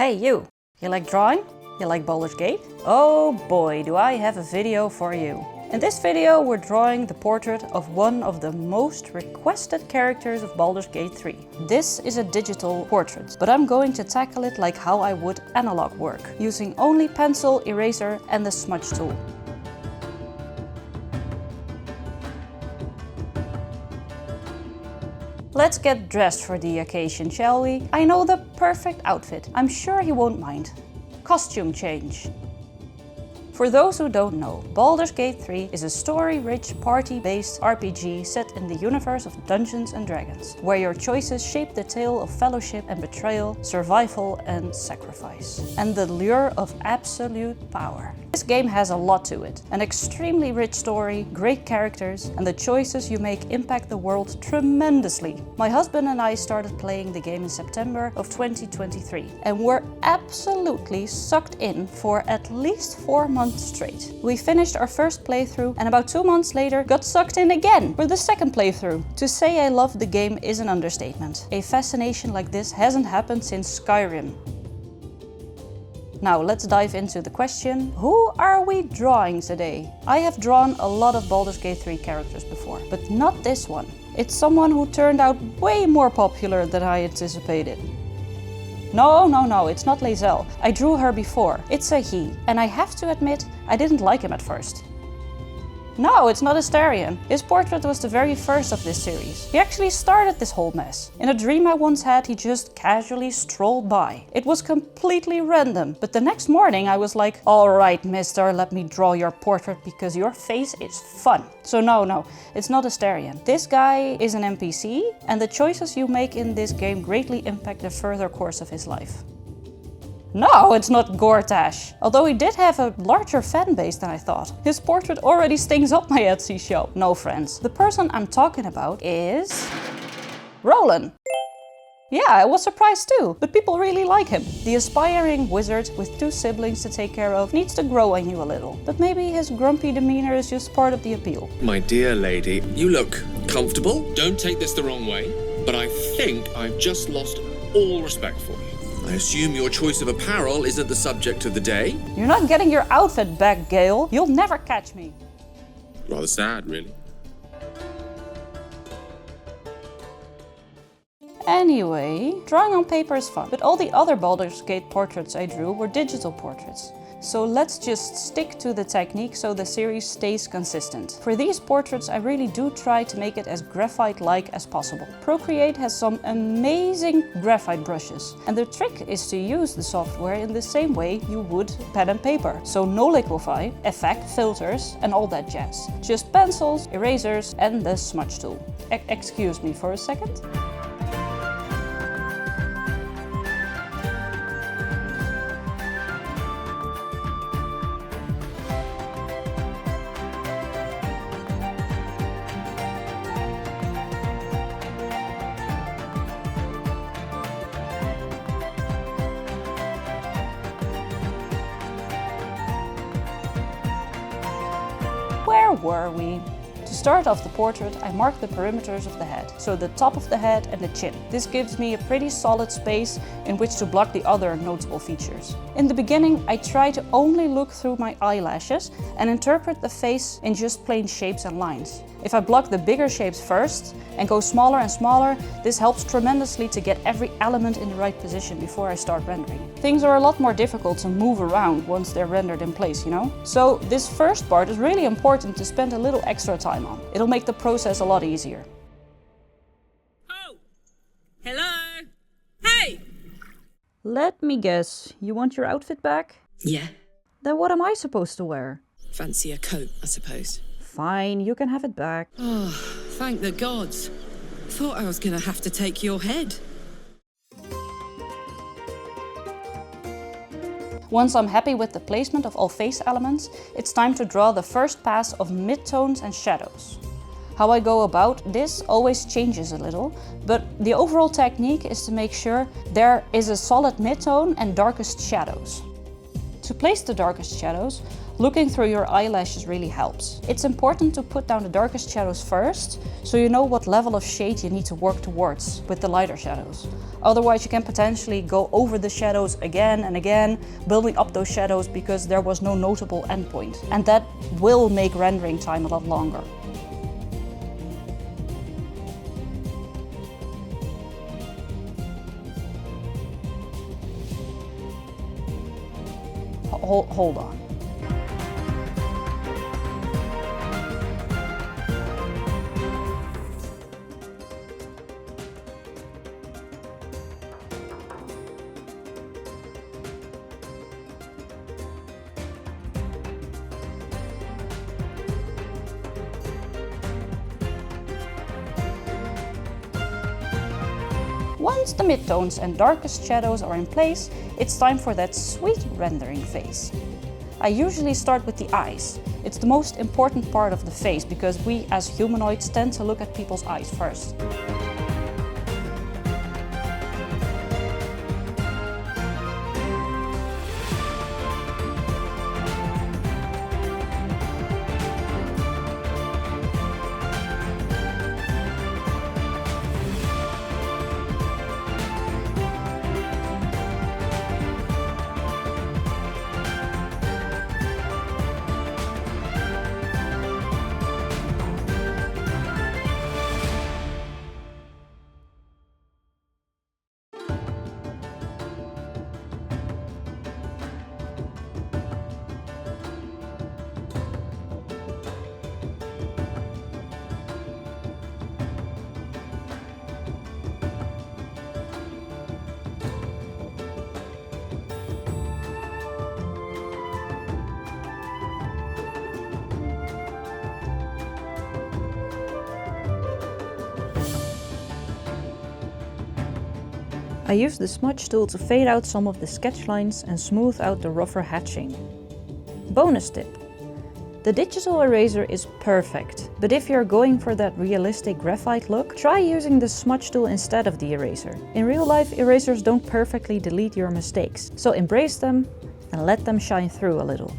Hey you! You like drawing? You like Baldur's Gate? Oh boy, do I have a video for you. In this video we're drawing the portrait of one of the most requested characters of Baldur's Gate 3. This is a digital portrait, but I'm going to tackle it like how I would analog work, using only pencil, eraser and the smudge tool. Let's get dressed for the occasion, shall we? I know the perfect outfit. I'm sure he won't mind. Costume change. For those who don't know, Baldur's Gate 3 is a story-rich, party-based RPG set in the universe of Dungeons & Dragons, where your choices shape the tale of fellowship and betrayal, survival and sacrifice, and the lure of absolute power. This game has a lot to it. An extremely rich story, great characters, and the choices you make impact the world tremendously. My husband and I started playing the game in September of 2023 and were absolutely sucked in for at least 4 months straight. We finished our first playthrough and about 2 months later got sucked in again for the second playthrough. To say I love the game is an understatement. A fascination like this hasn't happened since Skyrim. Now let's dive into the question, who are we drawing today? I have drawn a lot of Baldur's Gate 3 characters before, but not this one. It's someone who turned out way more popular than I anticipated. No, it's not Lae'zel. I drew her before. It's a he, and I have to admit, I didn't like him at first. No, it's not Astartion. His portrait was the very first of this series. He actually started this whole mess. In a dream I once had, he just casually strolled by. It was completely random, but the next morning I was like, alright mister, let me draw your portrait because your face is fun. So no, it's not Astartion. This guy is an NPC, and the choices you make in this game greatly impact the further course of his life. No, it's not Gortash. Although he did have a larger fan base than I thought. His portrait already stings up my Etsy shop. No friends. The person I'm talking about is Roland. Yeah, I was surprised too, but people really like him. The aspiring wizard with 2 siblings to take care of needs to grow on you a little, but maybe his grumpy demeanor is just part of the appeal. My dear lady, you look comfortable. Don't take this the wrong way, but I think I've just lost all respect for you. I assume your choice of apparel isn't the subject of the day? You're not getting your outfit back, Gale. You'll never catch me. Rather sad, really. Anyway, drawing on paper is fun, but all the other Baldur's Gate portraits I drew were digital portraits. So let's just stick to the technique so the series stays consistent. For these portraits I really do try to make it as graphite-like as possible. Procreate has some amazing graphite brushes, and the trick is to use the software in the same way you would pen and paper. So no liquify, effect, filters and all that jazz. Just pencils, erasers and the smudge tool. Excuse me for a second. Where were we? To start off the portrait, I marked the perimeters of the head, so the top of the head and the chin. This gives me a pretty solid space in which to block the other notable features. In the beginning, I try to only look through my eyelashes and interpret the face in just plain shapes and lines. If I block the bigger shapes first and go smaller and smaller, this helps tremendously to get every element in the right position before I start rendering. Things are a lot more difficult to move around once they're rendered in place, you know? So this first part is really important to spend a little extra time on. It'll make the process a lot easier. Oh! Hello? Hey! Let me guess, you want your outfit back? Yeah. Then what am I supposed to wear? Fancy a coat, I suppose. Fine, you can have it back. Oh, thank the gods. Thought I was gonna have to take your head. Once I'm happy with the placement of all face elements, it's time to draw the first pass of midtones and shadows. How I go about this always changes a little, but the overall technique is to make sure there is a solid midtone and darkest shadows. To place the darkest shadows, Looking through your eyelashes really helps. It's important to put down the darkest shadows first, so you know what level of shade you need to work towards with the lighter shadows. Otherwise you can potentially go over the shadows again and again, building up those shadows because there was no notable endpoint. And that will make rendering time a lot longer. Hold on. Once the midtones and darkest shadows are in place, it's time for that sweet rendering phase. I usually start with the eyes. It's the most important part of the face because we as humanoids tend to look at people's eyes first. I use the smudge tool to fade out some of the sketch lines and smooth out the rougher hatching. Bonus tip: the digital eraser is perfect, but if you're going for that realistic graphite look, try using the smudge tool instead of the eraser. In real life, erasers don't perfectly delete your mistakes, so embrace them and let them shine through a little.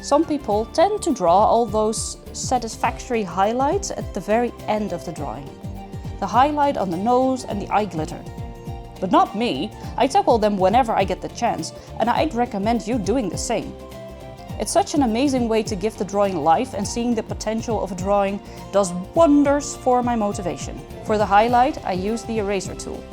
Some people tend to draw all those satisfactory highlights at the very end of the drawing. The highlight on the nose and the eye glitter. But not me. I tackle them whenever I get the chance, and I'd recommend you doing the same. It's such an amazing way to give the drawing life, and seeing the potential of a drawing does wonders for my motivation. For the highlight, I use the eraser tool,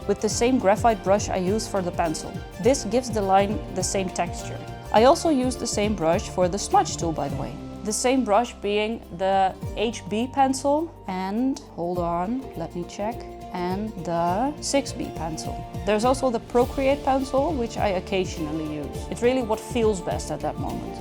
with the same graphite brush I use for the pencil. This gives the line the same texture. I also use the same brush for the smudge tool, by the way. The same brush being the HB pencil and, hold on, let me check, and the 6B pencil. There's also the Procreate pencil, which I occasionally use. It's really what feels best at that moment.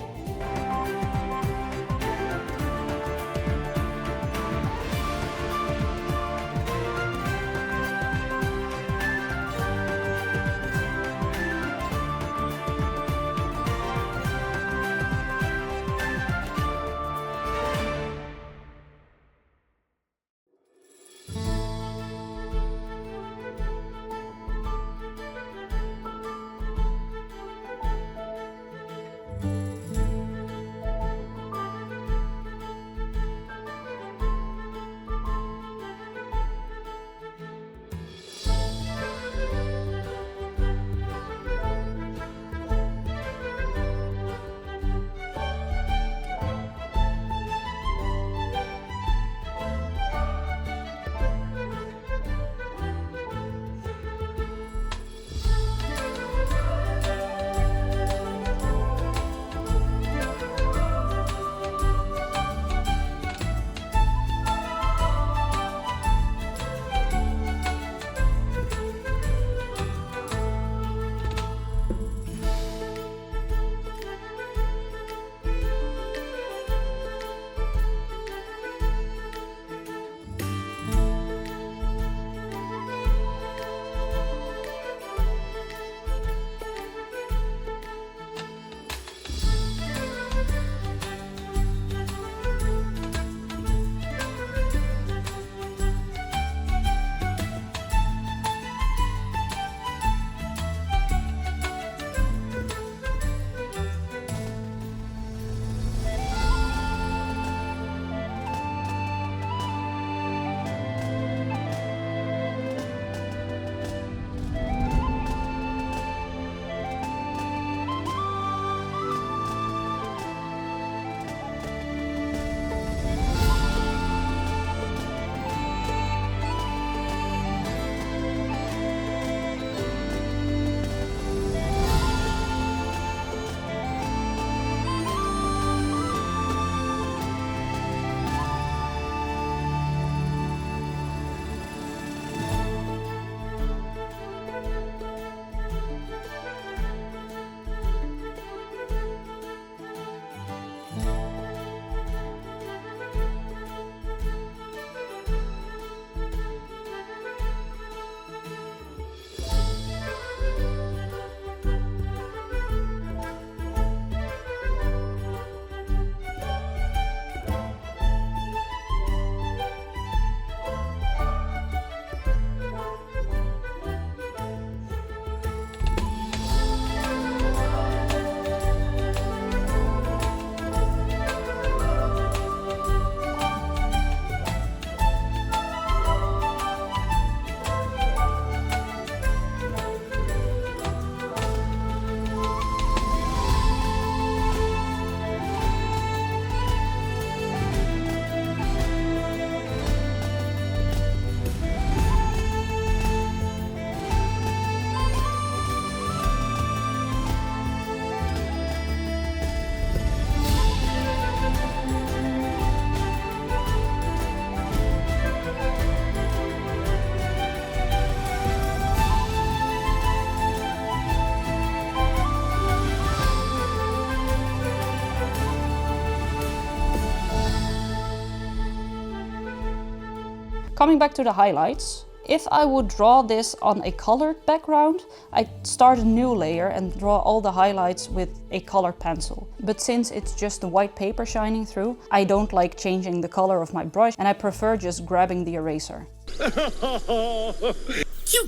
Coming back to the highlights, if I would draw this on a colored background, I'd start a new layer and draw all the highlights with a colored pencil. But since it's just the white paper shining through, I don't like changing the color of my brush, and I prefer just grabbing the eraser. You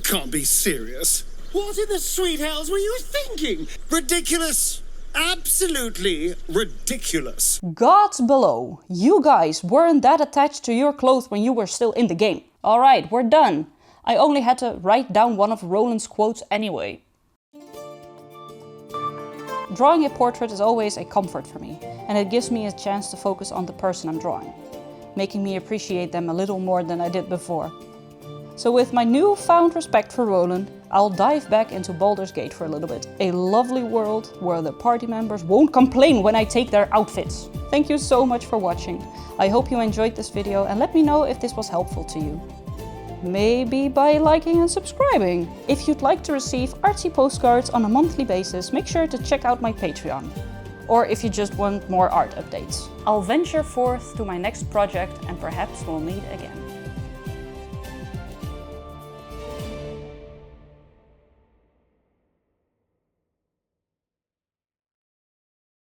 can't be serious. What in the sweet hells were you thinking? Ridiculous! absolutely ridiculous. Gods below, you guys weren't that attached to your clothes when you were still in the game. Alright, we're done. I only had to write down one of Roland's quotes anyway. Drawing a portrait is always a comfort for me, and it gives me a chance to focus on the person I'm drawing, making me appreciate them a little more than I did before. So with my newfound respect for Roland, I'll dive back into Baldur's Gate for a little bit. A lovely world where the party members won't complain when I take their outfits. Thank you so much for watching. I hope you enjoyed this video and let me know if this was helpful to you. Maybe by liking and subscribing. If you'd like to receive artsy postcards on a monthly basis, make sure to check out my Patreon. Or if you just want more art updates. I'll venture forth to my next project and perhaps we'll meet again.